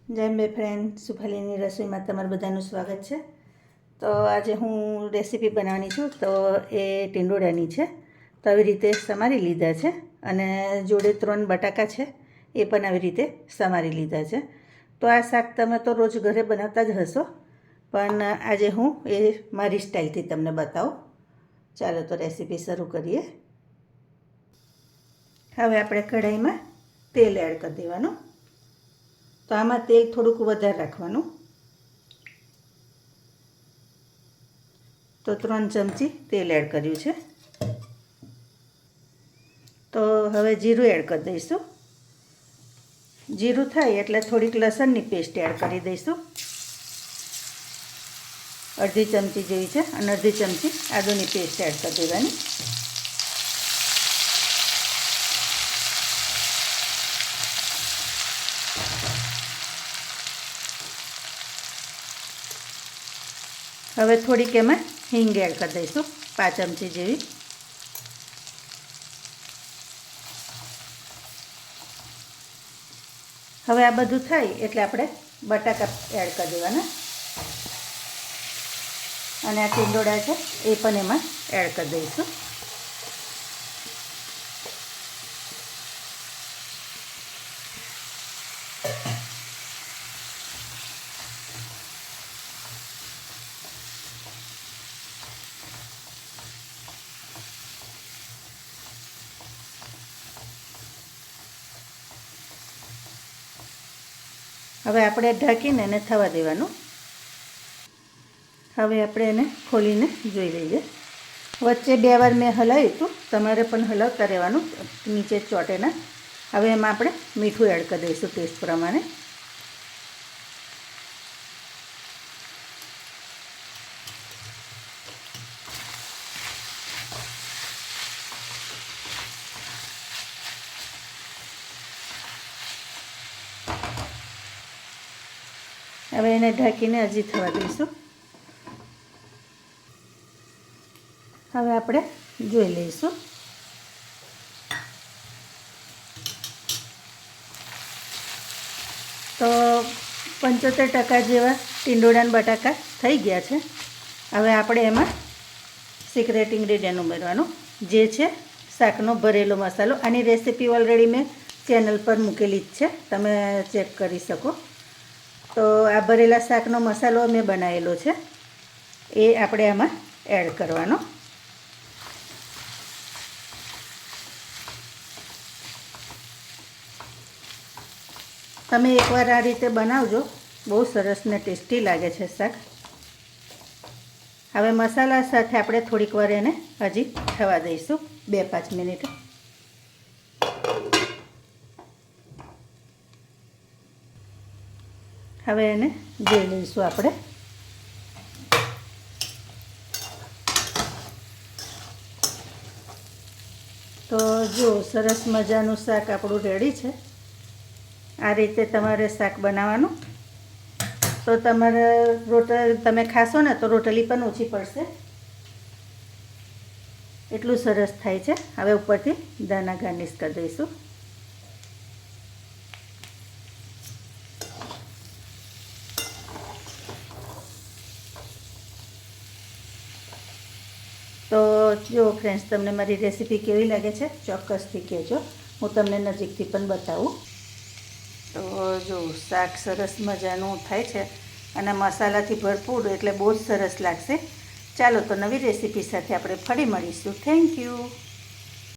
જય બે ફ્રેન્ડ, સુફાલીની રસોઈમાં તમારું બધાનું સ્વાગત છે. તો આજે હું રેસીપી બનાવવાની છું. તો એ ટીંડોળાની છે. તો આવી રીતે સમારી લીધા છે અને જોડે 3 બટાકા છે એ પણ આવી રીતે સમારી લીધા છે. તો આ શાક તમે તો રોજ ઘરે બનાવતા જ હશો, પણ આજે હું એ મારી સ્ટાઇલથી તમને બતાવું. ચાલો તો રેસીપી શરૂ કરીએ. હવે આપણે કઢાઈમાં તેલ એડ કરી દેવાનું. તો આમાં તેલ થોડુંક વધારે રાખવાનું. તો 3 ચમચી તેલ એડ કર્યું છે. તો હવે જીરું એડ કરી દઈશું. જીરું થાય એટલે થોડીક લસણની પેસ્ટ એડ કરી દઈશું, અડધી ચમચી જેવી છે, અને અડધી ચમચી આદુની પેસ્ટ એડ કરી દેવાની. હવે થોડીક એમાં હિંગ એડ કરી દઈશું, 5 ચમચી જેવી. હવે આ બધું થાય એટલે આપણે બટાકા એડ કરી દેવાના, અને આ ટીંડોળા છે એ પણ એમાં એડ કરી દઈશું. હવે આપણે ઢાંકીને એને થવા દેવાનું. હવે આપણે એને ખોલીને જોઈ લઈએ. વચ્ચે 2 વાર મેં હલાવ્યું હતું, તમારે પણ હલાવતા રહેવાનું, નીચે ચોટે ના. હવે એમાં આપણે મીઠું એડ કરી દઈશું ટેસ્ટ પ્રમાણે. હવે એને ઢાંકીને હજી થવા દઈશું. હવે આપણે જોઈ લઈશું. તો 75% જેવા ટીંડોળાના બટાકા થઈ ગયા છે. હવે આપણે એમાં સિક્રેટ ઇન્ગ્રેડિયન્ટ ઉમેરવાનું, જે છે શાકનો ભરેલો મસાલો. આની રેસીપી ઓલરેડી મેં ચેનલ પર મૂકેલી જ છે, તમે ચેક કરી શકો. તો આ ભરેલા શાકનો મસાલો મેં બનાવેલો છે, એ આપણે આમાં એડ કરવાનો. તમે એકવાર આ રીતે બનાવજો, બહુ સરસ ને ટેસ્ટી લાગે છે શાક. હવે મસાલા સાથે આપણે થોડીક વાર એને હજી થવા દઈશું, 2-5 મિનિટ. હવે એને જોઈ લઈશું આપણે. તો જો સરસ મજાનું શાક આપણું રેડી છે. આ રીતે તમારે શાક બનાવવાનું. તો તમારે તમે ખાશો ને તો રોટલી પણ ઓછી પડશે, એટલું સરસ થાય છે. હવે ઉપરથી દાણા ગાર્નિશ કરી દઈશું. તો જો ફ્રેન્ડ્સ, તમને મારી રેસીપી કેવી લાગે છે ચોક્કસથી કહેજો, હું તમને નજીકથી પણ બતાવું. તો જો શાક સરસ મજાનું થાય છે અને મસાલાથી ભરપૂર, એટલે બહુ જ સરસ લાગશે. ચાલો તો નવી રેસીપી સાથે આપણે ફરી મળીશું. Thank you.